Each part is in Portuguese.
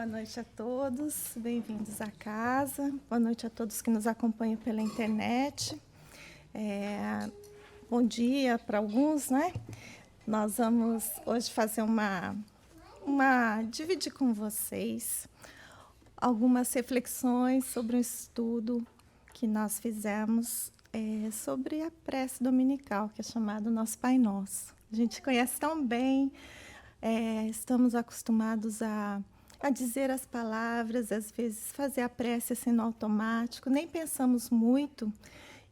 Boa noite a todos, bem-vindos à casa. Boa noite a todos que nos acompanham pela internet. Bom dia para alguns, né? Nós vamos hoje fazer dividir com vocês algumas reflexões sobre um estudo que nós fizemos sobre a prece dominical, que é chamado Nosso Pai Nosso. A gente conhece tão bem, estamos acostumados a dizer as palavras, às vezes fazer a prece assim no automático, nem pensamos muito.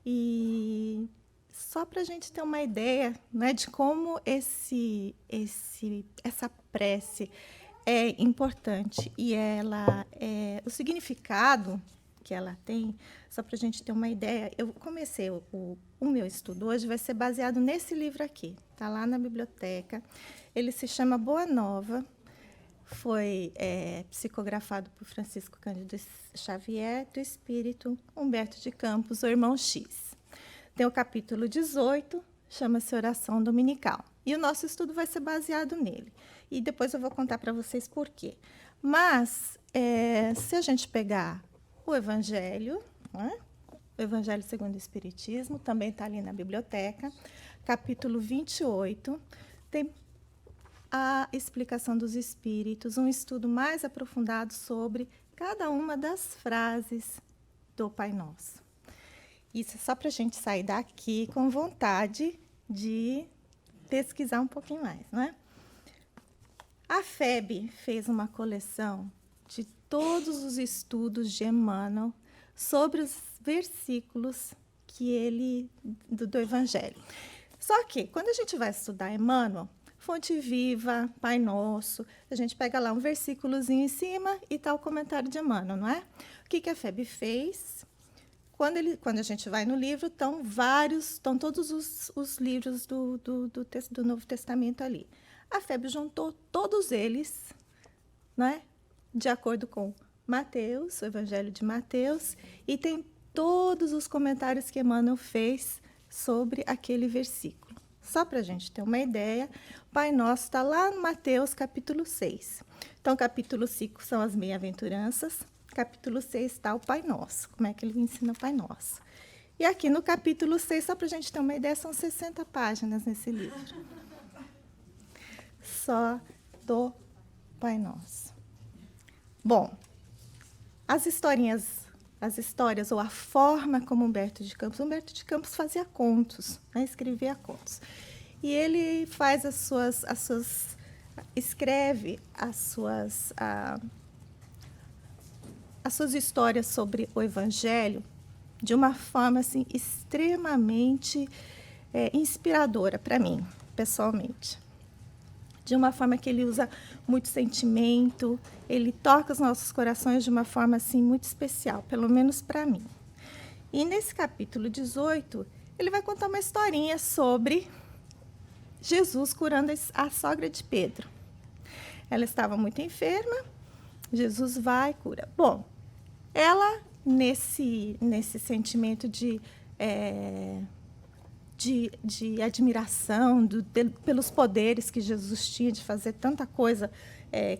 E só para a gente ter uma ideia, né, de como essa prece é importante e o significado que ela tem, só para a gente ter uma ideia. Eu comecei o meu estudo hoje, vai ser baseado nesse livro aqui, está lá na biblioteca. Ele se chama Boa Nova, foi psicografado por Francisco Cândido Xavier, do Espírito Humberto de Campos, o Irmão X. Tem o capítulo 18, chama-se Oração Dominical. E o nosso estudo vai ser baseado nele. E depois eu vou contar para vocês por quê. Mas, se a gente pegar o Evangelho, né? O Evangelho segundo o Espiritismo, também está ali na biblioteca, capítulo 28, tem a explicação dos Espíritos, um estudo mais aprofundado sobre cada uma das frases do Pai Nosso. Isso é só para a gente sair daqui com vontade de pesquisar um pouquinho mais, não é? A FEB fez uma coleção de todos os estudos de Emmanuel sobre os versículos do Evangelho. Só que, quando a gente vai estudar Emmanuel, Fonte Viva, Pai Nosso, a gente pega lá um versículozinho em cima e está o comentário de Emmanuel, não é? O que a FEB fez? Quando a gente vai no livro, estão todos os livros do Novo Testamento ali. A FEB juntou todos eles, né, de acordo com Mateus, o Evangelho de Mateus, e tem todos os comentários que Emmanuel fez sobre aquele versículo. Só para a gente ter uma ideia, Pai Nosso está lá no Mateus, capítulo 6. Então, capítulo 5 são as bem-aventuranças, capítulo 6 está o Pai Nosso, como é que ele ensina o Pai Nosso. E aqui no capítulo 6, só para a gente ter uma ideia, são 60 páginas nesse livro. Só do Pai Nosso. Bom, as histórias ou a forma como Humberto de Campos fazia contos, né, escrevia contos. E ele faz escreve as suas histórias sobre o Evangelho de uma forma assim extremamente inspiradora para mim, pessoalmente. De uma forma que ele usa muito sentimento, ele toca os nossos corações de uma forma assim muito especial, pelo menos para mim. E nesse capítulo 18, ele vai contar uma historinha sobre Jesus curando a sogra de Pedro. Ela estava muito enferma, Jesus vai e cura. Bom, ela, nesse sentimento de admiração pelos poderes que Jesus tinha de fazer tanta coisa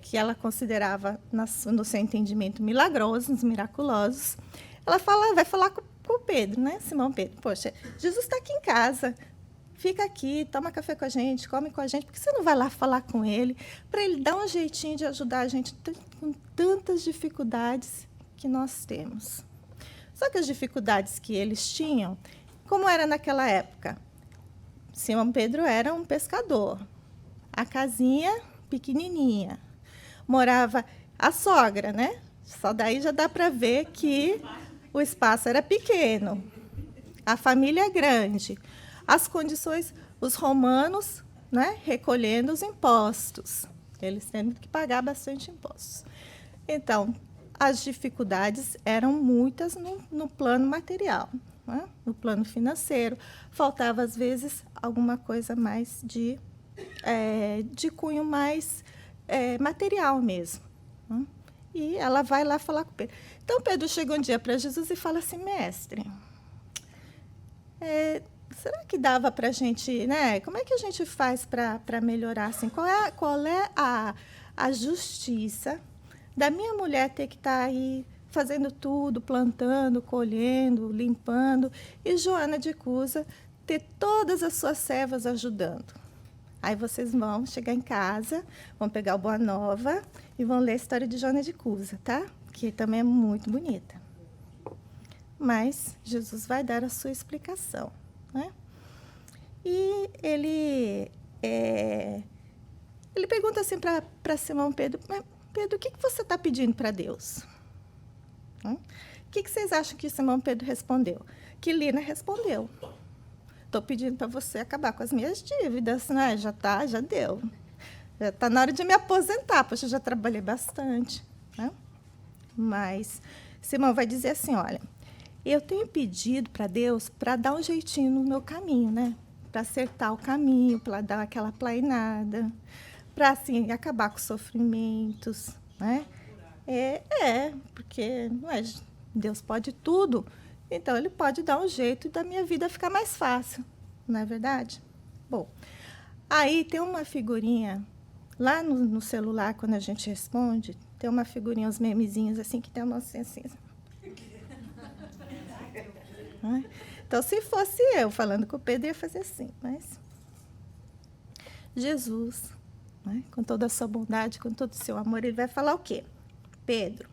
que ela considerava, no seu entendimento, milagrosos, miraculosos, ela vai falar com Pedro, né? Simão Pedro, poxa, Jesus está aqui em casa, fica aqui, toma café com a gente, come com a gente, por que você não vai lá falar com ele, para ele dar um jeitinho de ajudar a gente com tantas dificuldades que nós temos? Só que as dificuldades que eles tinham, como era naquela época? Simão Pedro era um pescador. A casinha pequenininha. Morava a sogra, né? Só daí já dá para ver que o espaço era pequeno. A família grande. As condições, os romanos, né, recolhendo os impostos. Eles tendo que pagar bastante impostos. Então, as dificuldades eram muitas no plano material. No plano financeiro, faltava, às vezes, alguma coisa mais de cunho mais material mesmo. E ela vai lá falar com Pedro. Então, Pedro chega um dia para Jesus e fala assim, mestre, será que dava para a gente, né? Como é que a gente faz para melhorar? Assim, qual é a justiça Da minha mulher ter que estar aí fazendo tudo, plantando, colhendo, limpando, e Joana de Cusa ter todas as suas servas ajudando. Aí vocês vão chegar em casa, vão pegar o Boa Nova e vão ler a história de Joana de Cusa, tá? Que também é muito bonita. Mas Jesus vai dar a sua explicação, né? E ele pergunta assim para Simão Pedro: Pedro, o que você está pedindo para Deus? O que vocês acham que Simão Pedro respondeu? Que Lina respondeu: estou pedindo para você acabar com as minhas dívidas, né? Já deu. Já está na hora de me aposentar, poxa, eu já trabalhei bastante, né? Mas Simão vai dizer assim: olha, eu tenho pedido para Deus para dar um jeitinho no meu caminho, né? Para acertar o caminho, para dar aquela plainada, para assim acabar com os sofrimentos, né? Porque não é, Deus pode tudo, então Ele pode dar um jeito da minha vida ficar mais fácil, não é verdade? Bom, aí tem uma figurinha lá no celular, quando a gente responde, tem uma figurinha, uns memezinhos assim, que tem uma assim. Então, se fosse eu falando com o Pedro, ia fazer assim, mas Jesus, né, com toda a sua bondade, com todo o seu amor, ele vai falar o quê? Pedro,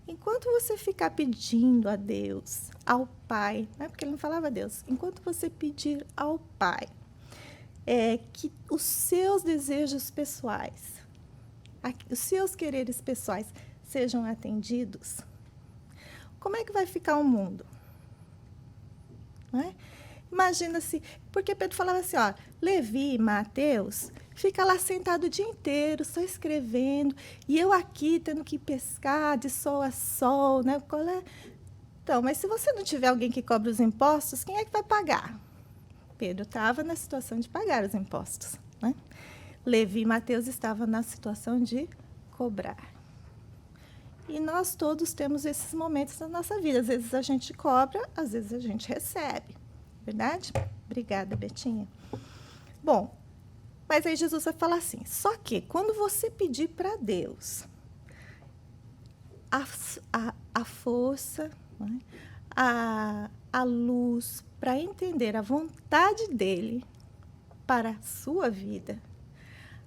enquanto você ficar pedindo a Deus, ao Pai, né, porque ele não falava a Deus, enquanto você pedir ao Pai, que os seus desejos pessoais, os seus quereres pessoais sejam atendidos, como é que vai ficar o mundo? Né? Imagina-se, porque Pedro falava assim, ó, Levi e Mateus fica lá sentado o dia inteiro, só escrevendo, e eu aqui tendo que pescar de sol a sol, né? Então, mas se você não tiver alguém que cobre os impostos, quem é que vai pagar? Pedro estava na situação de pagar os impostos, né? Levi e Mateus estavam na situação de cobrar. E nós todos temos esses momentos na nossa vida. Às vezes a gente cobra, às vezes a gente recebe. Verdade? Obrigada, Betinha. Bom, mas aí Jesus vai falar assim, só que quando você pedir para Deus a força, né, a luz para entender a vontade dele para a sua vida,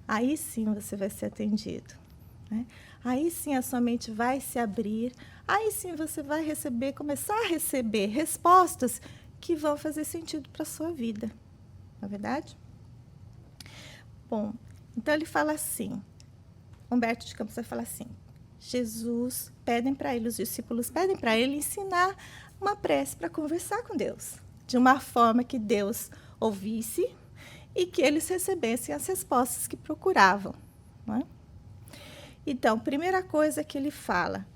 aí sim você vai ser atendido. Né? Aí sim a sua mente vai se abrir, aí sim você vai começar a receber respostas que vão fazer sentido para a sua vida. Não é verdade? Bom, então ele fala assim, Humberto de Campos vai falar assim, Jesus, os discípulos pedem para ele ensinar uma prece para conversar com Deus, de uma forma que Deus ouvisse e que eles recebessem as respostas que procuravam. Não é? Então, primeira coisa que ele fala,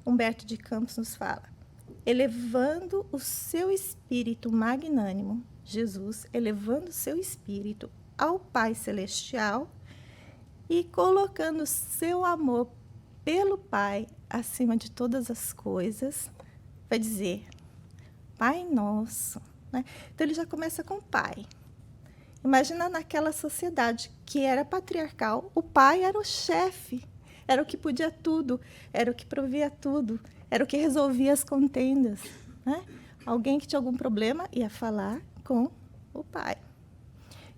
Humberto de Campos nos fala, elevando o seu espírito magnânimo, Jesus, elevando o seu espírito ao Pai Celestial e colocando o seu amor pelo Pai acima de todas as coisas, vai dizer, Pai Nosso. Né? Então, ele já começa com o Pai. Imagina naquela sociedade que era patriarcal, o pai era o chefe, era o que podia tudo, era o que provia tudo, era o que resolvia as contendas. Né? Alguém que tinha algum problema ia falar com o pai.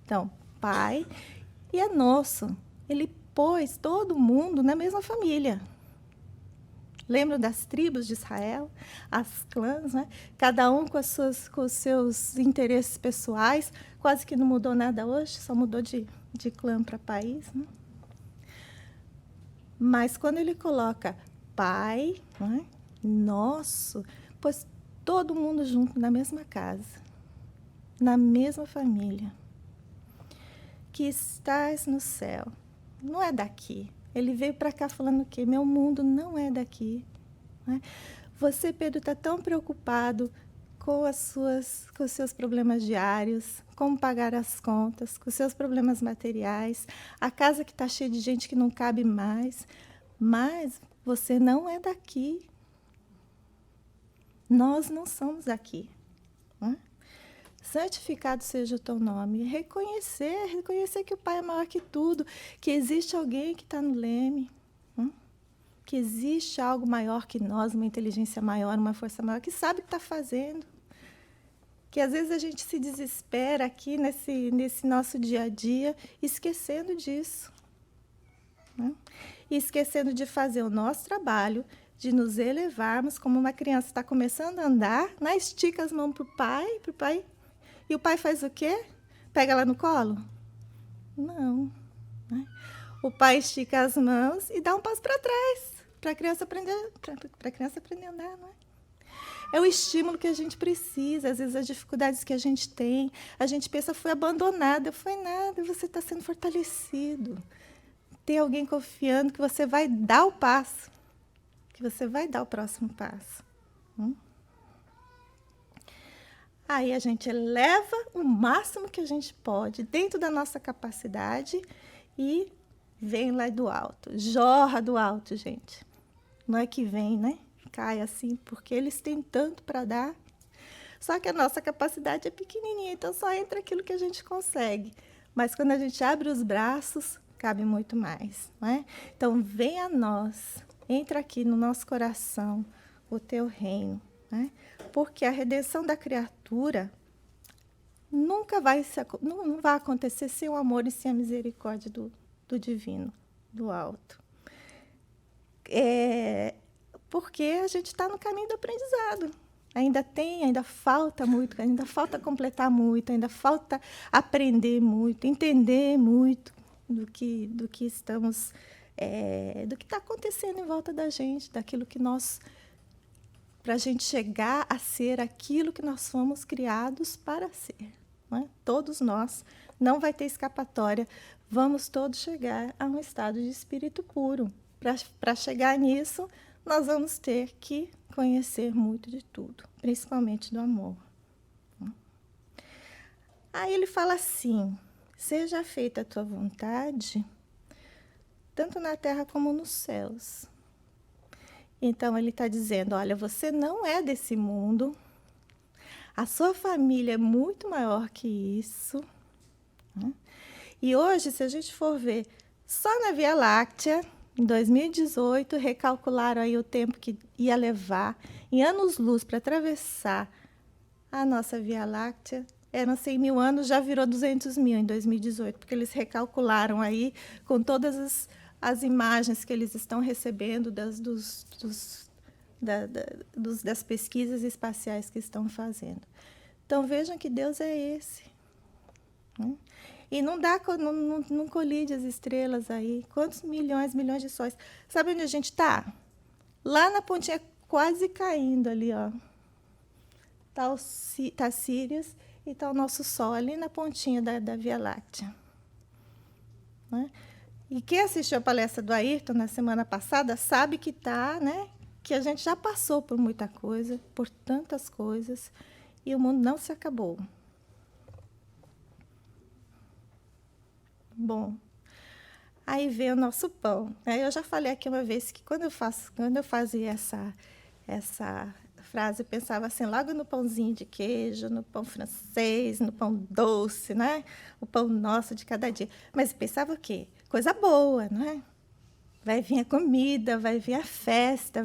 Então, Pai, e é nosso. Ele pôs todo mundo na mesma família. Lembram das tribos de Israel? As clãs, né? Cada um com os seus interesses pessoais. Quase que não mudou nada hoje, só mudou de clã para país. Né? Mas quando ele coloca Pai, né? Nosso, pôs todo mundo junto na mesma casa, na mesma família. Que estás no céu. Não é daqui. Ele veio para cá falando o quê? Meu mundo não é daqui. Né? Você, Pedro, está tão preocupado com os seus problemas diários, como pagar as contas, com os seus problemas materiais, a casa que está cheia de gente que não cabe mais. Mas você não é daqui. Nós não somos daqui. Né? Santificado seja o teu nome. Reconhecer que o Pai é maior que tudo, que existe alguém que está no leme. que existe algo maior que nós, uma inteligência maior, uma força maior, que sabe o que está fazendo. Que às vezes a gente se desespera aqui nesse nosso dia a dia, esquecendo disso. Né? E esquecendo de fazer o nosso trabalho, de nos elevarmos, como uma criança está começando a andar, né? Estica as mãos para o pai, e o pai faz o quê? Pega ela no colo? Não. Né? O pai estica as mãos e dá um passo para trás, para a criança aprender a andar, não é? É o estímulo que a gente precisa, às vezes as dificuldades que a gente tem, a gente pensa, foi abandonada, foi nada, você está sendo fortalecido. Tem alguém confiando que você vai dar o passo, que você vai dar o próximo passo. Aí a gente eleva o máximo que a gente pode, dentro da nossa capacidade, e vem lá do alto, jorra do alto, gente. Não é que vem, né? Cai assim, porque eles têm tanto para dar. Só que a nossa capacidade é pequenininha, então só entra aquilo que a gente consegue. Mas quando a gente abre os braços, cabe muito mais, não é? Então, vem a nós, entra aqui no nosso coração o teu reino, né? Porque a redenção da criatura nunca não vai acontecer sem o amor e sem a misericórdia do divino, do alto. Porque a gente está no caminho do aprendizado. Ainda falta muito, ainda falta completar muito, ainda falta aprender muito, entender muito do que estamos, do que está acontecendo em volta da gente, daquilo que nós, para a gente chegar a ser aquilo que nós fomos criados para ser. Não é? Todos nós, não vai ter escapatória, vamos todos chegar a um estado de espírito puro. Para chegar nisso, nós vamos ter que conhecer muito de tudo, principalmente do amor. Aí ele fala assim, seja feita a tua vontade, tanto na terra como nos céus. Então, ele está dizendo, olha, você não é desse mundo, a sua família é muito maior que isso. Né? E hoje, se a gente for ver, só na Via Láctea, em 2018, recalcularam aí o tempo que ia levar, em anos-luz, para atravessar a nossa Via Láctea. Eram 100 mil anos, já virou 200 mil em 2018, porque eles recalcularam aí com todas as imagens que eles estão recebendo das pesquisas espaciais que estão fazendo. Então, vejam que Deus é esse. Né? E não colide as estrelas aí. Quantos milhões de sóis. Sabe onde a gente está? Lá na pontinha, quase caindo ali, ó. Tá Sirius e está o nosso Sol ali na pontinha da Via Láctea. Né? E quem assistiu a palestra do Ayrton na semana passada sabe que né, que a gente já passou por muita coisa, por tantas coisas, e o mundo não se acabou. Bom, aí vem o nosso pão. Eu já falei aqui uma vez que quando eu fazia essa frase, eu pensava assim, logo no pãozinho de queijo, no pão francês, no pão doce, né? O pão nosso de cada dia. Mas eu pensava o quê? Coisa boa, não é? Vai vir a comida, vai vir a festa.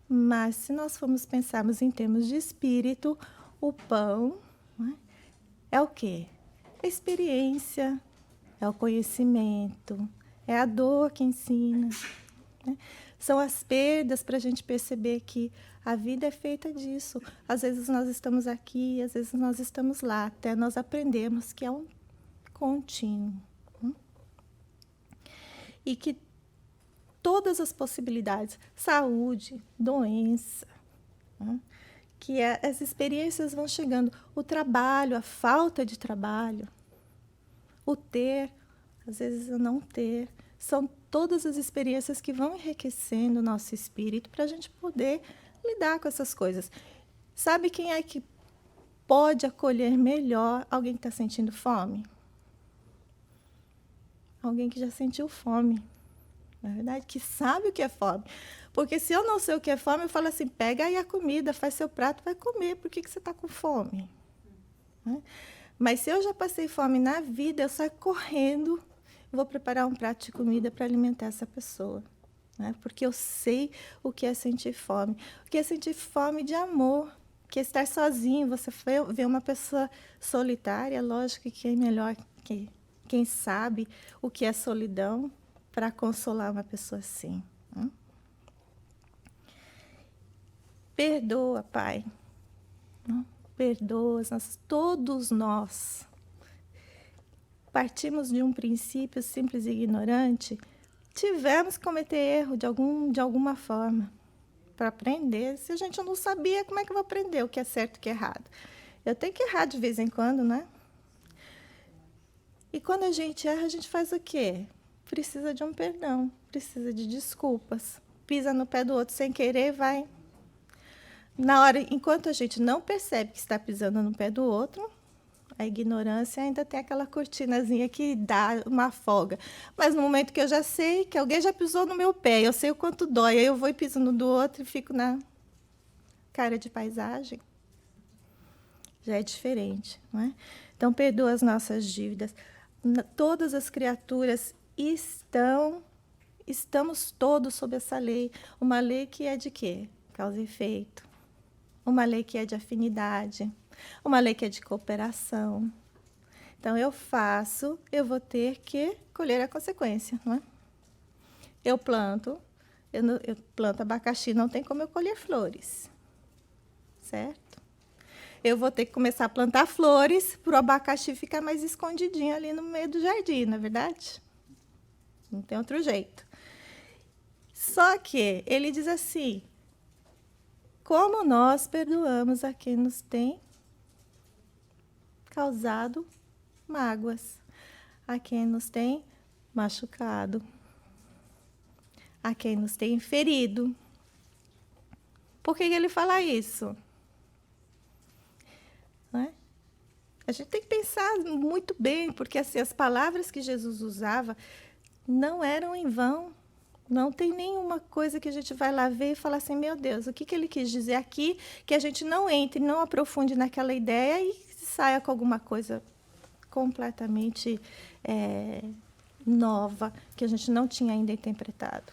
Mas se nós formos pensarmos em termos de espírito, o pão, não é o quê? A experiência, é o conhecimento, é a dor que ensina. Né? São as perdas para a gente perceber que a vida é feita disso. Às vezes nós estamos aqui, às vezes nós estamos lá, até nós aprendemos que é um contínuo. E que todas as possibilidades, saúde, doença, que as experiências vão chegando. O trabalho, a falta de trabalho, o ter, às vezes o não ter, são todas as experiências que vão enriquecendo o nosso espírito para a gente poder lidar com essas coisas. Sabe quem é que pode acolher melhor alguém que está sentindo fome? Alguém que já sentiu fome, na verdade, que sabe o que é fome. Porque se eu não sei o que é fome, eu falo assim, pega aí a comida, faz seu prato, vai comer. Por que você está com fome? Né? Mas se eu já passei fome na vida, eu saio correndo, vou preparar um prato de comida para alimentar essa pessoa. né? Porque eu sei o que é sentir fome. O que é sentir fome de amor, que é estar sozinho. Você vê uma pessoa solitária, lógico que é melhor que quem sabe o que é solidão para consolar uma pessoa assim. Né? Perdoa, Pai. Né? Perdoa, todos nós partimos de um princípio simples e ignorante. Tivemos que cometer erro de alguma forma para aprender. Se a gente não sabia, como é que eu vou aprender o que é certo e o que é errado? Eu tenho que errar de vez em quando, né? E quando a gente erra, a gente faz o quê? Precisa de um perdão, precisa de desculpas. Pisa no pé do outro sem querer, vai. Na hora, enquanto a gente não percebe que está pisando no pé do outro, a ignorância ainda tem aquela cortinazinha que dá uma folga. Mas no momento que eu já sei que alguém já pisou no meu pé, eu sei o quanto dói, aí eu vou e piso no do outro e fico na cara de paisagem, já é diferente, não é? Então, perdoa as nossas dívidas. Todas as criaturas estamos todos sob essa lei. Uma lei que é de quê? Causa e efeito. Uma lei que é de afinidade. Uma lei que é de cooperação. Então, eu faço, eu vou ter que colher a consequência, não é? Eu planto abacaxi, não tem como eu colher flores, certo? Eu vou ter que começar a plantar flores para o abacaxi ficar mais escondidinho ali no meio do jardim, não é verdade? Não tem outro jeito. Só que ele diz assim, como nós perdoamos a quem nos tem causado mágoas, a quem nos tem machucado, a quem nos tem ferido. Por que ele fala isso? Né? A gente tem que pensar muito bem, porque assim, as palavras que Jesus usava não eram em vão. Não tem nenhuma coisa que a gente vai lá ver e falar assim, meu Deus, o que ele quis dizer aqui, que a gente não entre, não aprofunde naquela ideia e saia com alguma coisa completamente nova, que a gente não tinha ainda interpretado.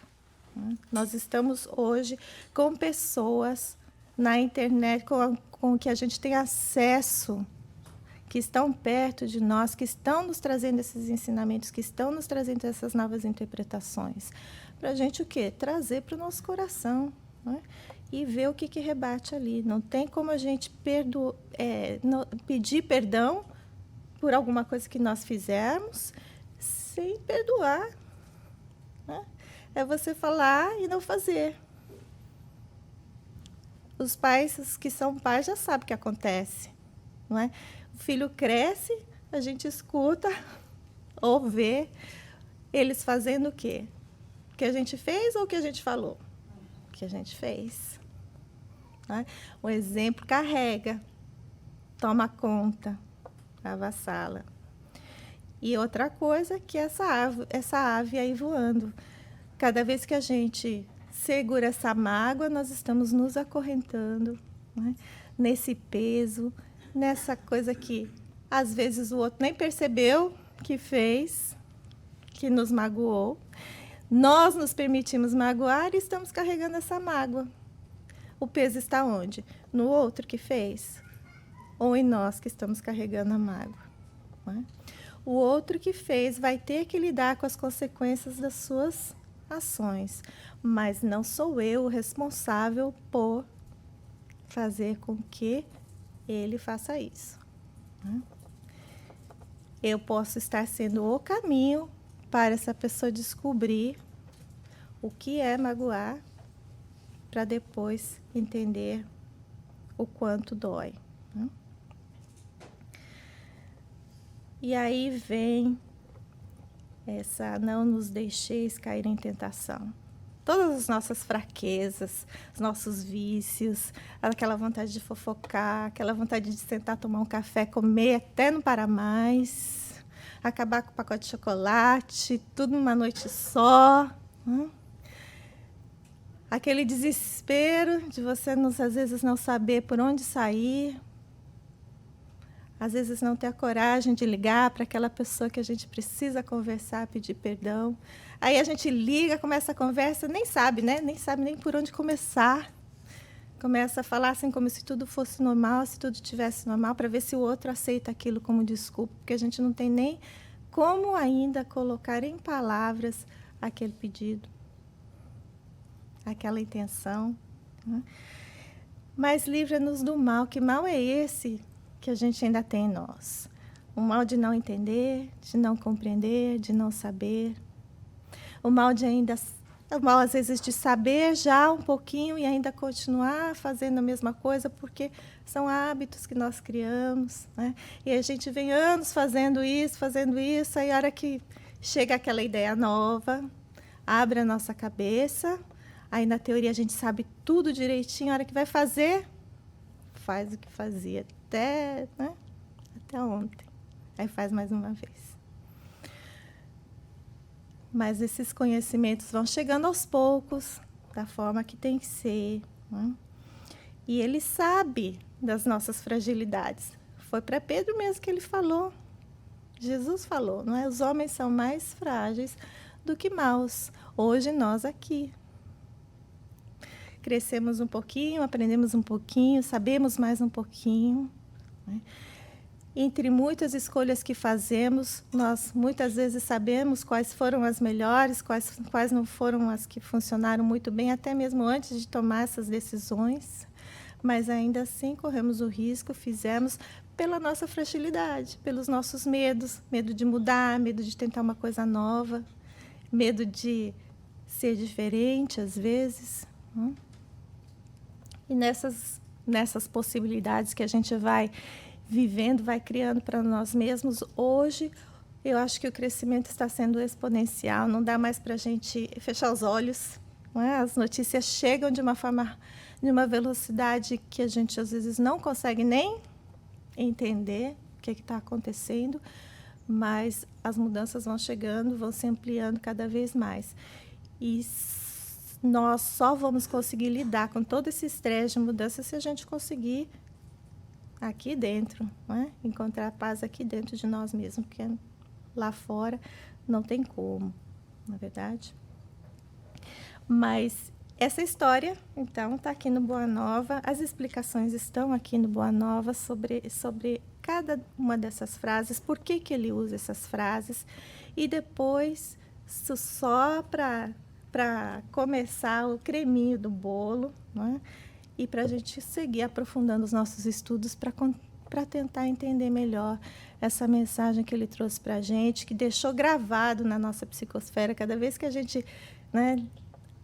Né? Nós estamos hoje com pessoas na internet, com que a gente tem acesso, que estão perto de nós, que estão nos trazendo esses ensinamentos, que estão nos trazendo essas novas interpretações. Para a gente o quê? Trazer para o nosso coração, né? E ver o que rebate ali. Não tem como a gente pedir perdão por alguma coisa que nós fizermos sem perdoar. Né? É você falar e não fazer. Os pais, os que são pais, já sabem o que acontece. Não é? O filho cresce, a gente escuta ou vê eles fazendo o quê? O que a gente fez ou o que a gente falou? O que a gente fez. Né? O exemplo carrega, toma conta, avassala. E outra coisa que essa ave aí voando. Cada vez que a gente segura essa mágoa, nós estamos nos acorrentando, né? Nesse peso, nessa coisa que às vezes o outro nem percebeu que fez, que nos magoou. Nós nos permitimos magoar e estamos carregando essa mágoa. O peso está onde? No outro que fez? Ou em nós que estamos carregando a mágoa? Né? O outro que fez vai ter que lidar com as consequências das suas ações, mas não sou eu o responsável por fazer com que ele faça isso. Né? Eu posso estar sendo o caminho para essa pessoa descobrir o que é magoar, para depois entender o quanto dói. Né? E aí vem essa não nos deixeis cair em tentação. Todas as nossas fraquezas, os nossos vícios, aquela vontade de fofocar, aquela vontade de sentar, tomar um café, comer até não parar mais, acabar com o pacote de chocolate, tudo numa noite só. Aquele desespero de você, às vezes, não saber por onde sair. às vezes não ter a coragem de ligar para aquela pessoa que a gente precisa conversar, pedir perdão. Aí a gente liga, começa a conversa, nem sabe, né? Nem sabe nem por onde começar. Começa a falar assim como se tudo fosse normal, se tudo tivesse normal, para ver se o outro aceita aquilo como desculpa, porque a gente não tem nem como ainda colocar em palavras aquele pedido, aquela intenção, né? Mas livra-nos do mal. Que mal é esse que a gente ainda tem em nós? O mal de não entender, de não compreender, de não saber. O mal às vezes de saber já um pouquinho e ainda continuar fazendo a mesma coisa, porque são hábitos que nós criamos, né? E a gente vem anos fazendo isso, aí a hora que chega aquela ideia nova, abre a nossa cabeça, aí na teoria a gente sabe tudo direitinho, a hora que vai fazer, faz o que fazia até, né? Até ontem. Aí faz mais uma vez. Mas esses conhecimentos vão chegando aos poucos, da forma que tem que ser, né? E ele sabe das nossas fragilidades. Foi para Pedro mesmo que ele falou. Jesus falou, não é? Os homens são mais frágeis do que maus. Hoje nós aqui crescemos um pouquinho, aprendemos um pouquinho, sabemos mais um pouquinho, né? Entre muitas escolhas que fazemos, nós muitas vezes sabemos quais foram as melhores, quais não foram as que funcionaram muito bem, até mesmo antes de tomar essas decisões. Mas ainda assim corremos o risco, fizemos pela nossa fragilidade, pelos nossos medos, medo de mudar, medo de tentar uma coisa nova, medo de ser diferente às vezes. E nessas possibilidades que a gente vai vivendo, vai criando para nós mesmos, hoje eu acho que o crescimento está sendo exponencial, não dá mais para a gente fechar os olhos, não é? As notícias chegam de uma velocidade que a gente às vezes não consegue nem entender o que está acontecendo, mas as mudanças vão chegando, vão se ampliando cada vez mais. E nós só vamos conseguir lidar com todo esse estresse de mudança se a gente conseguir aqui dentro, né? Encontrar paz aqui dentro de nós mesmos, porque lá fora não tem como, não é verdade? Mas essa história, então, está aqui no Boa Nova, as explicações estão aqui no Boa Nova sobre cada uma dessas frases, por que ele usa essas frases, e depois, só para começar o creminho do bolo, né? E para a gente seguir aprofundando os nossos estudos para tentar entender melhor essa mensagem que ele trouxe para a gente, que deixou gravado na nossa psicosfera. Cada vez que a gente, né,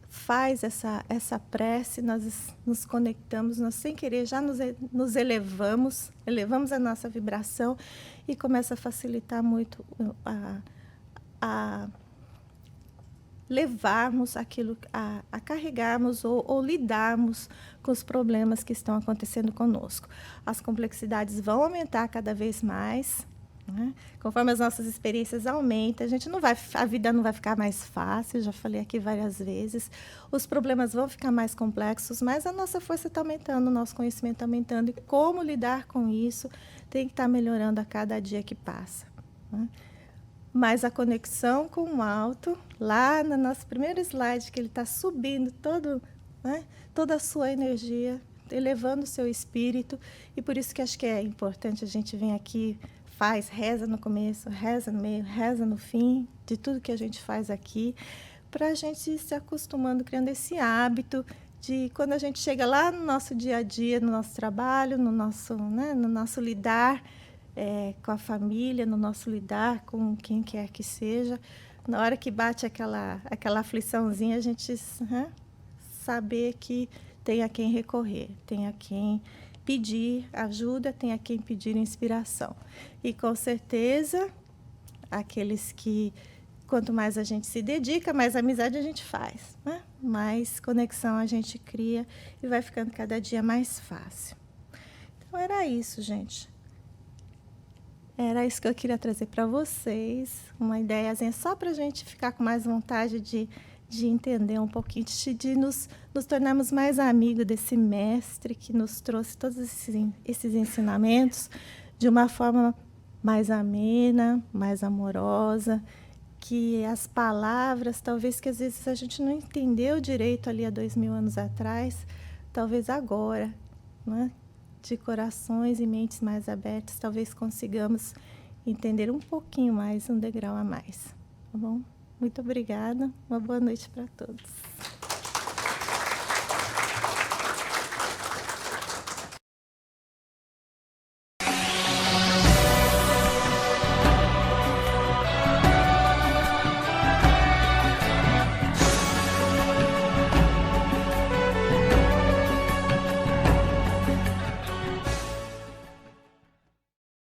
faz essa prece, nós nos conectamos, nós sem querer já nos elevamos a nossa vibração e começa a facilitar muito a levarmos aquilo, a carregarmos ou lidarmos com os problemas que estão acontecendo conosco. As complexidades vão aumentar cada vez mais, né? Conforme as nossas experiências aumentam, a vida não vai ficar mais fácil, já falei aqui várias vezes, os problemas vão ficar mais complexos, mas a nossa força está aumentando, o nosso conhecimento está aumentando, e como lidar com isso tem que estar melhorando a cada dia que passa, né? Mas a conexão com o alto, lá no nosso primeiro slide, que ele está subindo né, toda a sua energia, elevando o seu espírito, e por isso que acho que é importante a gente vir aqui, reza no começo, reza no meio, reza no fim, de tudo que a gente faz aqui, para a gente ir se acostumando, criando esse hábito de quando a gente chega lá no nosso dia a dia, no nosso trabalho, no nosso lidar, com a família, no nosso lidar com quem quer que seja, na hora que bate aquela afliçãozinha, a gente, né, saber que tem a quem recorrer, tem a quem pedir ajuda, tem a quem pedir inspiração. E, com certeza, aqueles que, quanto mais a gente se dedica, mais amizade a gente faz, né? Mais conexão a gente cria e vai ficando cada dia mais fácil. Então, era isso, gente. Era isso que eu queria trazer para vocês, uma ideiazinha só para a gente ficar com mais vontade de entender um pouquinho, de nos tornarmos mais amigos desse mestre que nos trouxe todos esses ensinamentos de uma forma mais amena, mais amorosa, que as palavras, talvez que às vezes a gente não entendeu direito ali há 2000 anos atrás, talvez agora, né, de corações e mentes mais abertas, talvez consigamos entender um pouquinho mais, um degrau a mais. Tá bom? Muito obrigada. Uma boa noite para todos.